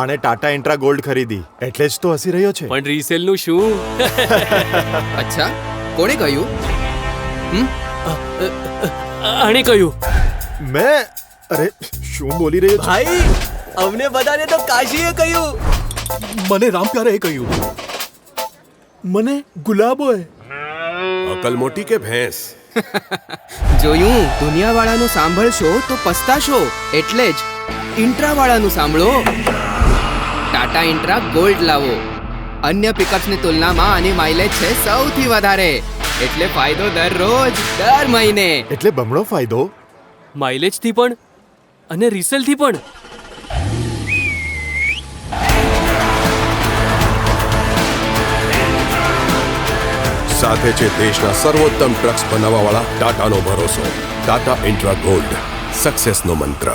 આણે Tata intra gold ખરીદી એટલે જ તો હસી રહ્યો છે. પણ રીસેલ નું શું? અચ્છા, કોણે કહ્યું? આણે કહ્યું. મેં અરે શું બોલી રહ્યો છું? ભાઈ, અમને બધાને તો કાશીએ કહ્યું. મને રામપ્યારે કહ્યું. મને ગુલાબોએ. અકલ મોટી કે ભેંસ? જોયું, દુનિયાવાળાનું સાંભળશો તો પસ્તાશો. એટલે જ ઇન્ટ્રાવાળાનું સાંભળો. ટાટા ઇન્ટ્રા ગોલ્ડ લાવો. અન્ય પિકઅપ્સની તુલનામાં આની માઇલેજ છે સૌથી વધારે, એટલે ફાયદો દરરોજ, દર મહિને. એટલે બમણો ફાયદો. માઇલેજ થી પણ અને રીસેલ થી પણ. સાથે છે દેશના સર્વોત્તમ ટ્રક્સ બનાવવાવાળા ટાટાનો ભરોસો. ટાટા ઇન્ટ્રા ગોલ્ડ, સક્સેસનો મંત્ર.